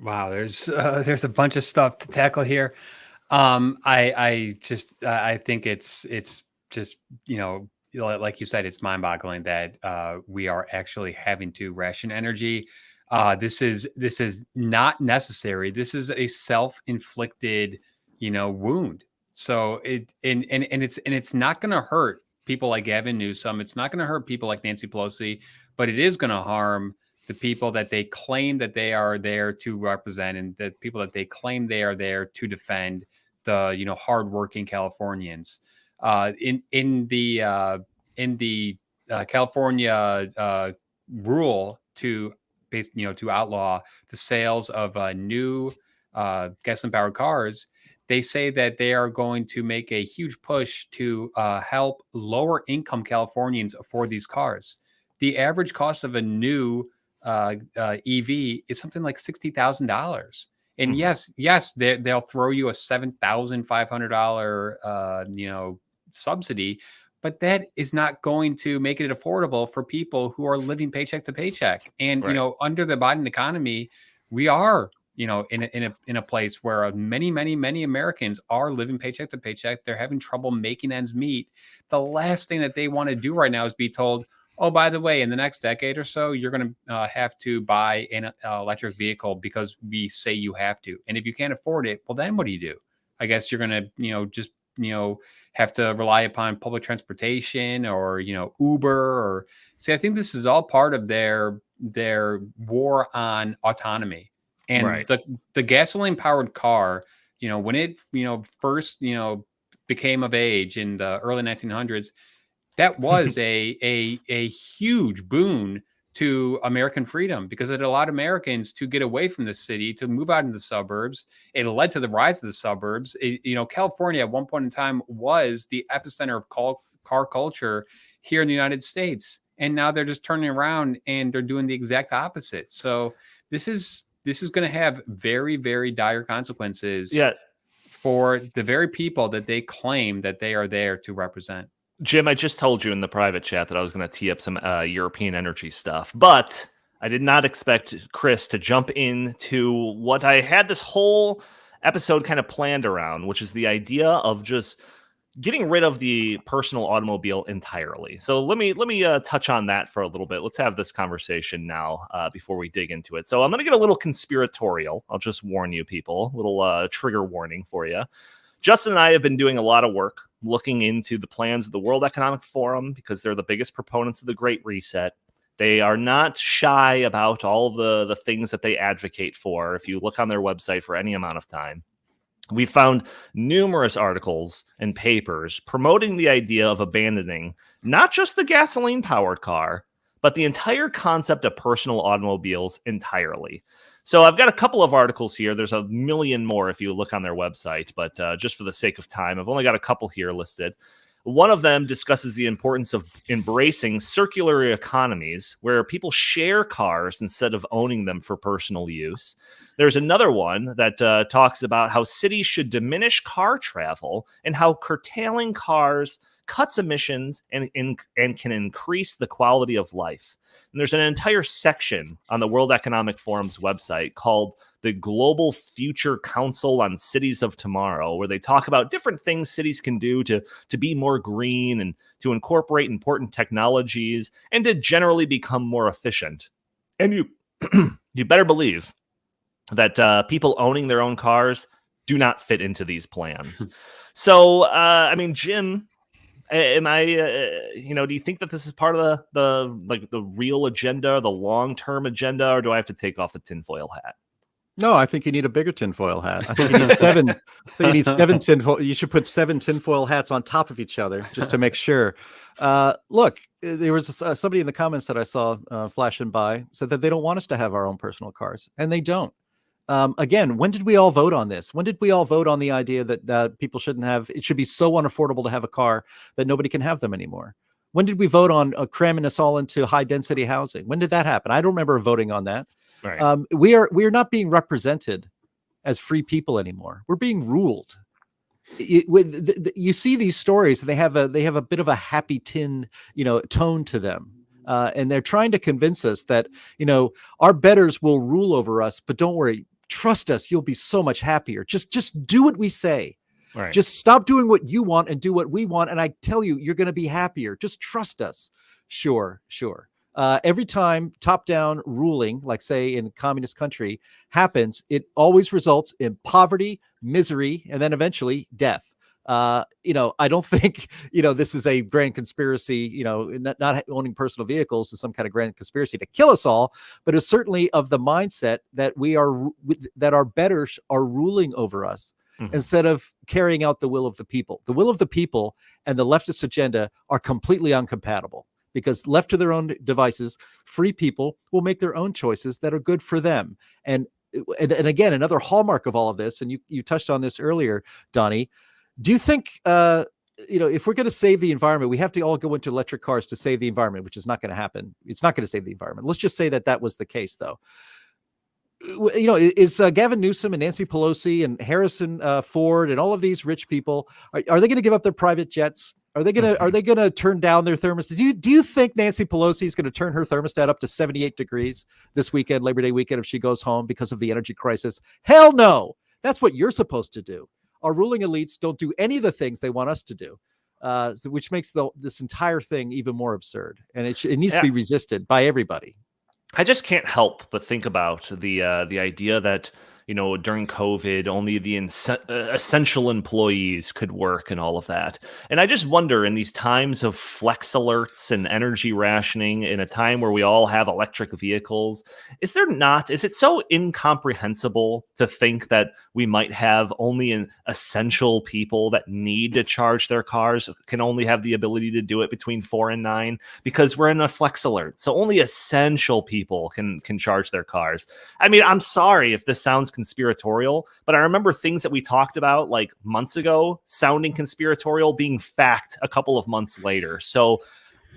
Wow, there's a bunch of stuff to tackle here. I think it's just, like you said, it's mind-boggling that we are actually having to ration energy. This is not necessary. This is a self-inflicted, wound. So it's not going to hurt people like Gavin Newsom. It's not going to hurt people like Nancy Pelosi, but it is going to harm the people that they claim that they are there to represent, and the people that they claim they are there to defend, the hardworking Californians. In the California rule to outlaw the sales of new gasoline-powered cars, they say that they are going to make a huge push to help lower-income Californians afford these cars. The average cost of a new EV is something like $60,000. And yes, they'll throw you a $7,500 subsidy, but that is not going to make it affordable for people who are living paycheck to paycheck. And right. Under the Biden economy, we are in a place where many Americans are living paycheck to paycheck. They're having trouble making ends meet. The last thing that they want to do right now is be told, oh, by the way, in the next decade or so, you're going to have to buy an electric vehicle because we say you have to. And if you can't afford it, well, then what do you do? I guess you're going to, just have to rely upon public transportation or, Uber or see, I think this is all part of their war on autonomy. And right. the gasoline powered car, when it, first, became of age in the early 1900s, that was a huge boon to American freedom because it allowed Americans to get away from the city, to move out into the suburbs. It led to the rise of the suburbs. California at one point in time was the epicenter of car culture here in the United States. And now they're just turning around and they're doing the exact opposite. So this is going to have very, very dire consequences for the very people that they claim that they are there to represent. Jim, I just told you in the private chat that I was going to tee up some European energy stuff, but I did not expect Chris to jump into what I had this whole episode kind of planned around, which is the idea of just getting rid of the personal automobile entirely. So let me touch on that for a little bit. Let's have this conversation now before we dig into it. So I'm going to get a little conspiratorial. I'll just warn you people, a little trigger warning for you. Justin and I have been doing a lot of work looking into the plans of the World Economic Forum because they're the biggest proponents of the Great Reset. They are not shy about all the things that they advocate for if you look on their website for any amount of time. We found numerous articles and papers promoting the idea of abandoning not just the gasoline-powered car, but the entire concept of personal automobiles entirely. So I've got a couple of articles here. There's a million more if you look on their website, but just for the sake of time, I've only got a couple here listed. One of them discusses the importance of embracing circular economies where people share cars instead of owning them for personal use. There's another one that talks about how cities should diminish car travel and how curtailing cars cuts emissions and can increase the quality of life. And there's an entire section on the World Economic Forum's website called the Global Future Council on Cities of Tomorrow, where they talk about different things cities can do to be more green and to incorporate important technologies and to generally become more efficient. And you better believe that people owning their own cars do not fit into these plans. So, I mean, Jim, am I, do you think that this is part of the real agenda, the long-term agenda, or do I have to take off the tinfoil hat? No, I think you need a bigger tinfoil hat. I think you need seven. I think you need seven tinfoil. You should put 7 tinfoil hats on top of each other just to make sure. Look, there was somebody in the comments that I saw flashing by said that they don't want us to have our own personal cars, and they don't. Again, when did we all vote on this? When did we all vote on the idea that people shouldn't have? It should be so unaffordable to have a car that nobody can have them anymore. When did we vote on cramming us all into high density housing? When did that happen? I don't remember voting on that. Right. We are not being represented as free people anymore. We're being ruled. You see these stories, they have a bit of a happy tone to them. And they're trying to convince us that, our betters will rule over us, but don't worry, trust us, you'll be so much happier. Just do what we say. Right. Just stop doing what you want and do what we want. And I tell you, you're going to be happier. Just trust us. Sure. Every time top-down ruling, like say in a communist country, happens, it always results in poverty, misery, and then eventually death. I don't think, this is a grand conspiracy, not owning personal vehicles is some kind of grand conspiracy to kill us all, but it's certainly of the mindset that that our betters are ruling over us. Mm-hmm. Instead of carrying out the will of the people. The will of the people and the leftist agenda are completely incompatible. Because left to their own devices, free people will make their own choices that are good for them. And again, another hallmark of all of this, and you touched on this earlier, Donnie, do you think, if we're going to save the environment, we have to all go into electric cars to save the environment, which is not going to happen. It's not going to save the environment. Let's just say that was the case, though. Is Gavin Newsom and Nancy Pelosi and Harrison Ford and all of these rich people, are they going to give up their private jets? Are they gonna turn down their thermostat? Do you think Nancy Pelosi is going to turn her thermostat up to 78 degrees this weekend, Labor Day weekend, if she goes home because of the energy crisis? Hell no. That's what you're supposed to do. Our ruling elites don't do any of the things they want us to do, which makes this entire thing even more absurd. And it needs to be resisted by everybody. I just can't help but think about the idea that, during COVID, only the essential employees could work and all of that. And I just wonder, in these times of flex alerts and energy rationing, in a time where we all have electric vehicles, is it so incomprehensible to think that we might have only an essential people that need to charge their cars can only have the ability to do it between 4 and 9 because we're in a flex alert. So only essential people can charge their cars. I mean, I'm sorry if this sounds conspiratorial, but I remember things that we talked about like months ago sounding conspiratorial being fact a couple of months later. So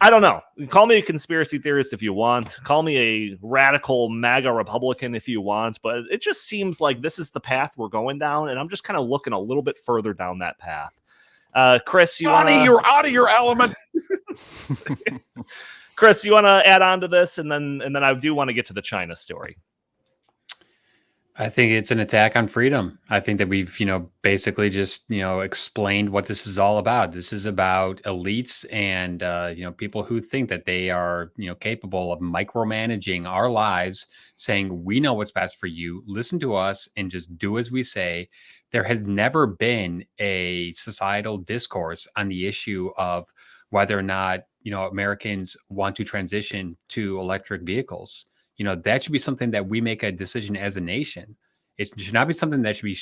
I don't know. Call me a conspiracy theorist if you want. Call me a radical MAGA Republican if you want, but it just seems like this is the path we're going down, and I'm just kind of looking a little bit further down that path. Chris, you're out of your element. Chris, you want to add on to this, and then I do want to get to the China story. I think it's an attack on freedom. I think that we've, basically just, explained what this is all about. This is about elites and, people who think that they are, capable of micromanaging our lives, saying, we know what's best for you. Listen to us and just do as we say. There has never been a societal discourse on the issue of whether or not, Americans want to transition to electric vehicles. That should be something that we make a decision as a nation. It should not be something that should be,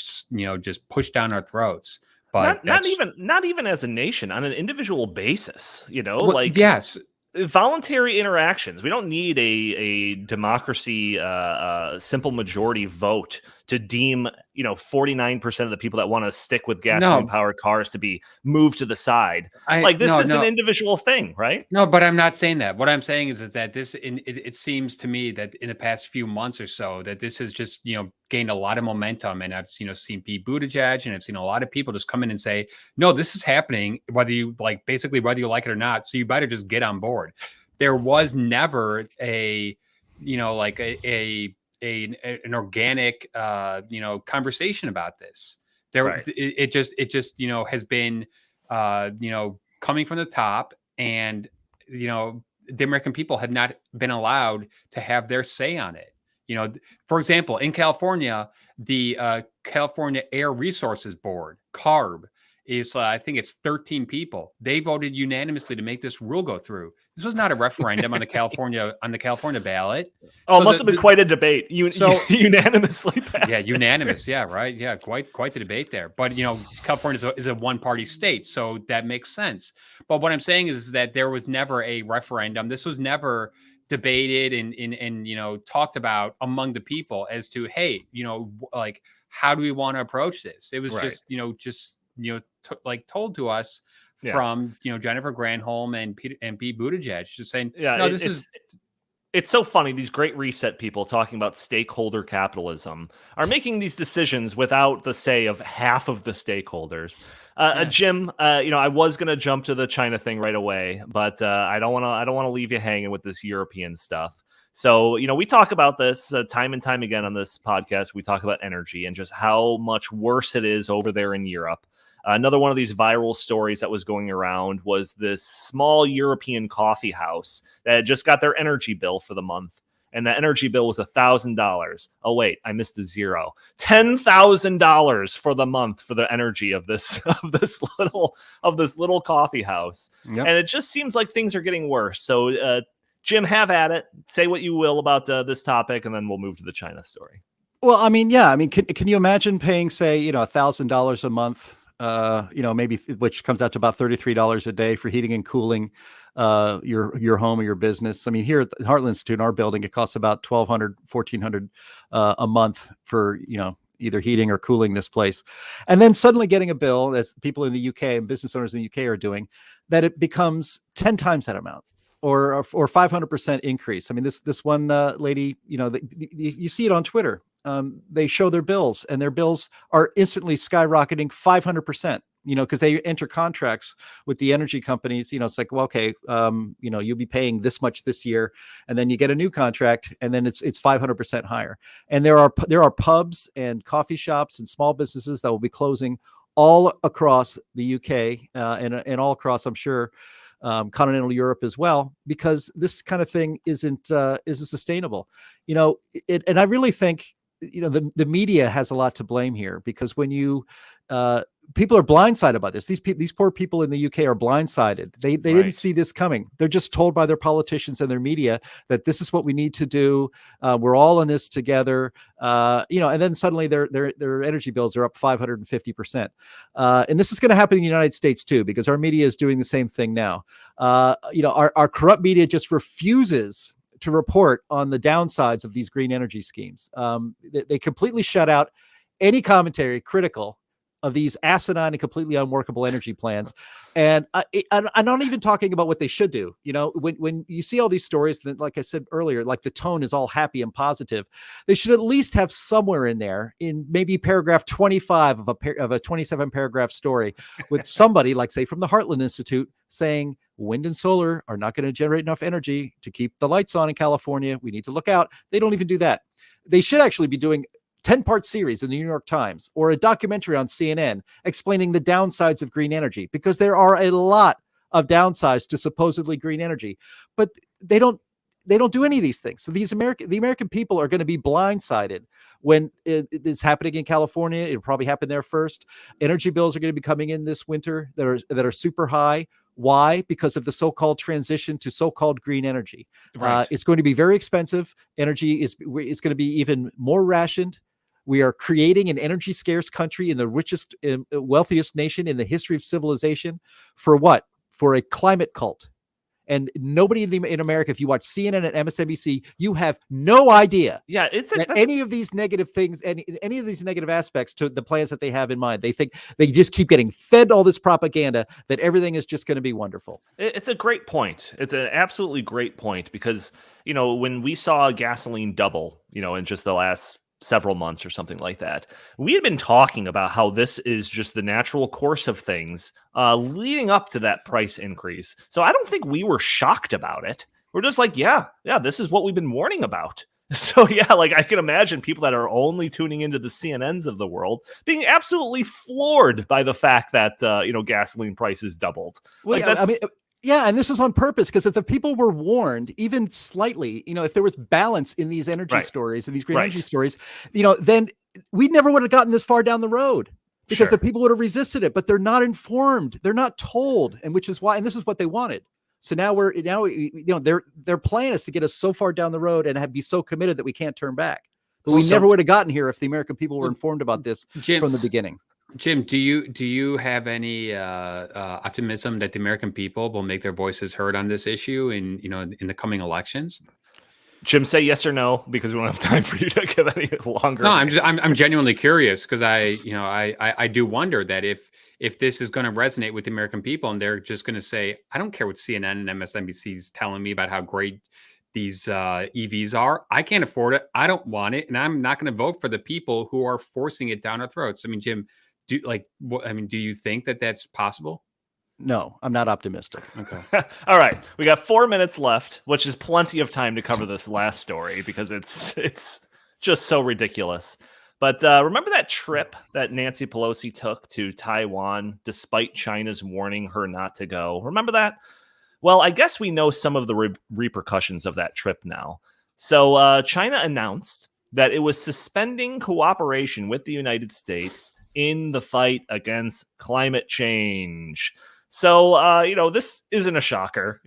just pushed down our throats. But not even as a nation, on an individual basis, yes, voluntary interactions. We don't need a democracy, simple majority vote to deem 49% of the people that want to stick with gasoline powered cars to be moved to the side. This is an individual thing, right? No, but I'm not saying that. What I'm saying is that it seems to me that in the past few months or so that this has just gained a lot of momentum, and I've seen Pete Buttigieg, and I've seen a lot of people just come in and say, no, this is happening whether you like it or not. So you better just get on board. There was never an organic conversation about this. It just has been coming from the top, and the American people have not been allowed to have their say on it. For example, in California, the California Air Resources Board, CARB, is I think it's 13 people. They voted unanimously to make this rule go through. This was not a referendum on the California ballot. Oh, it must have been quite a debate. Unanimously passed. Yeah, unanimous. Yeah, right. Yeah, quite the debate there. But California is a one-party state, so that makes sense. But what I'm saying is that there was never a referendum. This was never debated and talked about among the people as to, hey, how do we want to approach this? It was just told to us from Jennifer Granholm and Pete Buttigieg, just saying, it's so funny. These great reset people talking about stakeholder capitalism are making these decisions without the say of half of the stakeholders. Jim, I was going to jump to the China thing right away, but I don't want to leave you hanging with this European stuff. So, we talk about this time and time again on this podcast. We talk about energy and just how much worse it is over there in Europe. Another one of these viral stories that was going around was this small European coffee house that just got their energy bill for the month. And the energy bill was $1,000. Oh, wait, I missed a zero. $10,000 for the month for the energy of this little coffee house. Yep. And it just seems like things are getting worse. So, Jim, have at it. Say what you will about this topic, and then we'll move to the China story. Well, can you imagine paying, say, $1,000 a month? Maybe, which comes out to about $33 a day for heating and cooling your home or your business. Here at the Heartland Institute in our building, it costs about $1,200, $1,400 a month for either heating or cooling this place, and then suddenly getting a bill, as people in the UK and business owners in the UK are doing, that it becomes 10 times that amount. Or 500% increase. This one lady, you see it on Twitter. They show their bills, and their bills are instantly skyrocketing 500%. Because they enter contracts with the energy companies. It's like, well, okay, you'll be paying this much this year, and then you get a new contract, and then it's 500% higher. And there are pubs and coffee shops and small businesses that will be closing all across the UK and all across, I'm sure, continental Europe as well, because this kind of thing isn't sustainable. And I really think the media has a lot to blame here, because when people are blindsided by this. These poor people in the UK are blindsided. They didn't see this coming. They're just told by their politicians and their media that this is what we need to do. We're all in this together. And then suddenly their energy bills are up 550%. And this is going to happen in the United States too, because our media is doing the same thing now. Our corrupt media just refuses to report on the downsides of these green energy schemes. They completely shut out any commentary critical of these asinine and completely unworkable energy plans. And I'm not even talking about what they should do. When you see all these stories, that, like I said earlier, like the tone is all happy and positive, they should at least have somewhere in there, in maybe paragraph 25 of a 27 paragraph story, with somebody like, say, from the Heartland Institute saying wind and solar are not going to generate enough energy to keep the lights on in California. We need to look out. They don't even do that. They should actually be doing 10-part series in the New York Times or a documentary on CNN explaining the downsides of green energy, because there are a lot of downsides to supposedly green energy, but they don't do any of these things. So the American people are going to be blindsided when it's happening in California. It'll probably happen there first. Energy bills are going to be coming in this winter that are super high. Why? Because of the so-called transition to so-called green energy. Right. It's going to be very expensive. Energy is going to be even more rationed, We are creating an energy scarce country in the richest, wealthiest nation in the history of civilization. For what? For a climate cult. And nobody in America, if you watch CNN and MSNBC, you have no idea that any of these negative things, any of these negative aspects to the plans that they have in mind. They think they just keep getting fed all this propaganda that everything is just going to be wonderful. It's a great point. It's an absolutely great point because, when we saw gasoline double, in just the last several months or something like that, we had been talking about how this is just the natural course of things leading up to that price increase. So I don't think we were shocked about it. We're just like, yeah, this is what we've been warning about. So yeah, like I can imagine people that are only tuning into the CNNs of the world being absolutely floored by the fact that gasoline prices doubled. Well, yeah, and this is on purpose, because if the people were warned even slightly, if there was balance in these energy stories and these green energy stories, then we never would have gotten this far down the road, because the people would have resisted it. But they're not informed, they're not told, and which is why, and this is what they wanted. So now their plan is to get us so far down the road and be so committed that we can't turn back. But we never would have gotten here if the American people were informed about this from the beginning. Jim, do you have any optimism that the American people will make their voices heard on this issue in the coming elections? Jim, say yes or no, because we don't have time for you to give any longer. No, I'm genuinely curious, because I do wonder that if this is going to resonate with the American people and they're just going to say, I don't care what CNN and MSNBC is telling me about how great these EVs are. I can't afford it. I don't want it, and I'm not going to vote for the people who are forcing it down our throats. I mean, Jim, do you think that that's possible? No, I'm not optimistic. Okay. All right. We got 4 minutes left, which is plenty of time to cover this last story because it's just so ridiculous. But remember that trip that Nancy Pelosi took to Taiwan despite China's warning her not to go? Remember that? Well, I guess we know some of the repercussions of that trip now. So China announced that it was suspending cooperation with the United States in the fight against climate change. So, this isn't a shocker.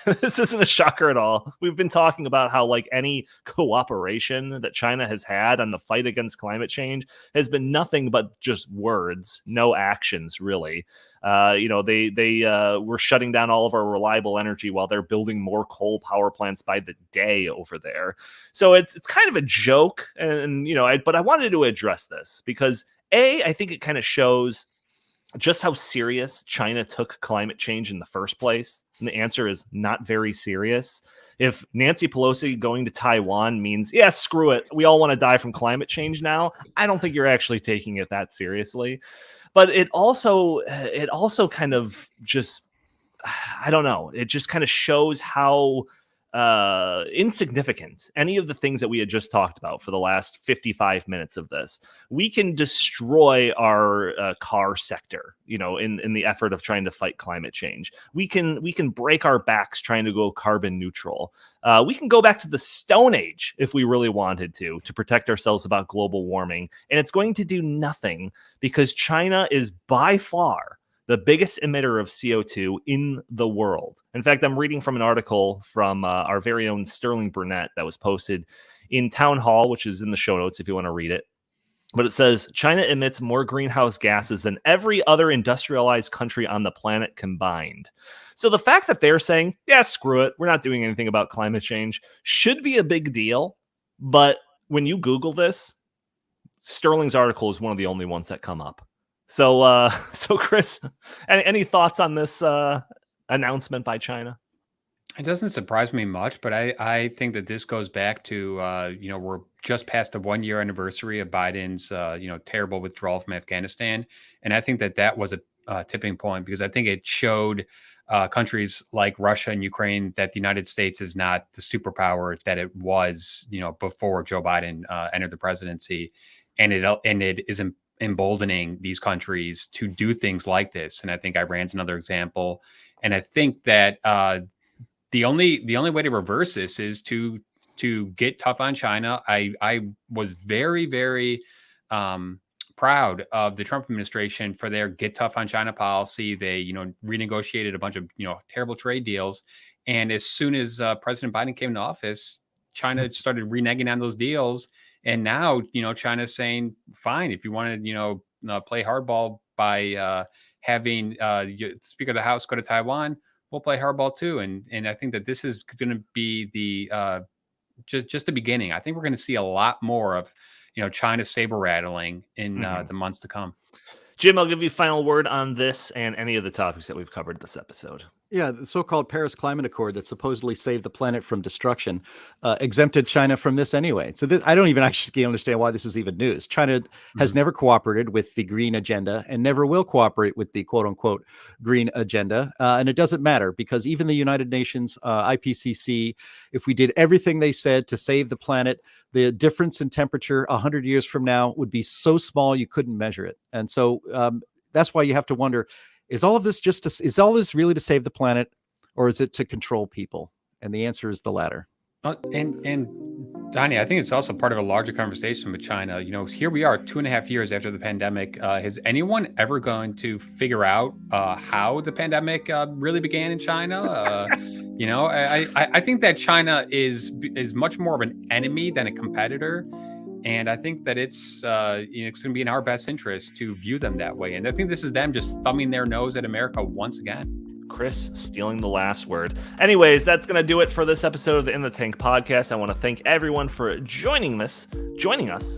This isn't a shocker at all. We've been talking about how any cooperation that China has had on the fight against climate change has been nothing but just words, no actions, really. They were shutting down all of our reliable energy while they're building more coal power plants by the day over there. So it's kind of a joke. And but I wanted to address this because I think it kind of shows just how serious China took climate change in the first place. And the answer is not very serious. If Nancy Pelosi going to Taiwan means, yeah, screw it, we all want to die from climate change now, I don't think you're actually taking it that seriously. But it also kind of just, I don't know, it just kind of shows how insignificant any of the things that we had just talked about for the last 55 minutes of this. We can destroy our car sector, in the effort of trying to fight climate change. We can break our backs trying to go carbon neutral. We can go back to the Stone Age if we really wanted to protect ourselves about global warming, and it's going to do nothing because China is by far the biggest emitter of CO2 in the world. In fact, I'm reading from an article from our very own Sterling Burnett that was posted in Town Hall, which is in the show notes if you want to read it. But it says, China emits more greenhouse gases than every other industrialized country on the planet combined. So the fact that they're saying, yeah, screw it, we're not doing anything about climate change, should be a big deal. But when you Google this, Sterling's article is one of the only ones that come up. So Chris, any thoughts on this announcement by China? It doesn't surprise me much, but I think that this goes back to, we're just past the 1 year anniversary of Biden's, terrible withdrawal from Afghanistan. And I think that was a tipping point, because I think it showed countries like Russia and Ukraine that the United States is not the superpower that it was, before Joe Biden entered the presidency. And it is emboldening these countries to do things like this. And I think Iran's another example. And I think that the only way to reverse this is to get tough on China. I was very, very proud of the Trump administration for their get tough on China policy. They, renegotiated a bunch of, terrible trade deals. And as soon as President Biden came into office, China started reneging on those deals. And now, China's saying, fine, if you want to, play hardball by having the Speaker of the House go to Taiwan, we'll play hardball too. And I think that this is going to be the just the beginning. I think we're going to see a lot more of, China saber rattling in the months to come. Jim, I'll give you final word on this and any of the topics that we've covered this episode. Yeah, the so-called Paris Climate Accord that supposedly saved the planet from destruction exempted China from this anyway. So I don't even actually understand why this is even news. China has never cooperated with the green agenda and never will cooperate with the quote-unquote green agenda. And it doesn't matter because even the United Nations, IPCC, if we did everything they said to save the planet, the difference in temperature 100 years from now would be so small you couldn't measure it. And so that's why you have to wonder, is all this really to save the planet, or is it to control people? And the answer is the latter. And Donnie, I think it's also part of a larger conversation with China. Here we are 2.5 years after the pandemic. Has anyone ever going to figure out how the pandemic really began in China? I think that China is much more of an enemy than a competitor. And I think that it's going to be in our best interest to view them that way. And I think this is them just thumbing their nose at America once again. Chris stealing the last word. Anyways, that's going to do it for this episode of the In the Tank podcast. I want to thank everyone for joining us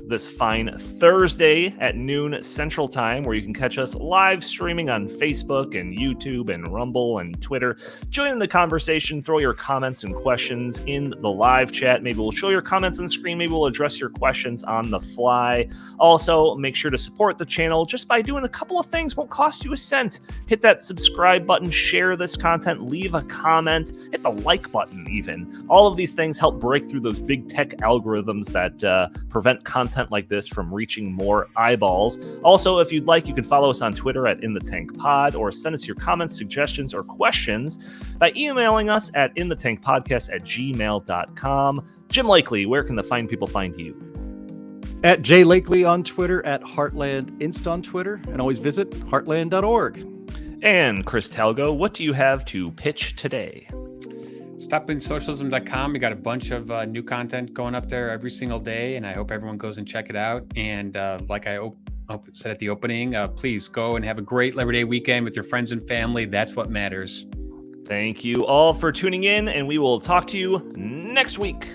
this fine Thursday at noon Central Time, where you can catch us live streaming on Facebook and YouTube and Rumble and Twitter. Join in the conversation, throw your comments and questions in the live chat. Maybe we'll show your comments on the screen. Maybe we'll address your questions on the fly. Also, make sure to support the channel just by doing a couple of things. Won't cost you a cent. Hit that subscribe button, share this content, leave a comment, hit the like button even. All of these things help break through those big tech algorithms that prevent content like this from reaching more eyeballs. Also, if you'd like, you can follow us on Twitter at InTheTankPod or send us your comments, suggestions, or questions by emailing us at inthethankpodcast@gmail.com. Jim Lakely, where can the fine people find you? At J Lakely on Twitter, at Heartland Inst on Twitter, and always visit heartland.org. And Chris Talgo, what do you have to pitch today? Stoppingsocialism.com. We got a bunch of new content going up there every single day, and I hope everyone goes and check it out. And like I said at the opening, please go and have a great Labor Day weekend with your friends and family. That's what matters. Thank you all for tuning in, and we will talk to you next week.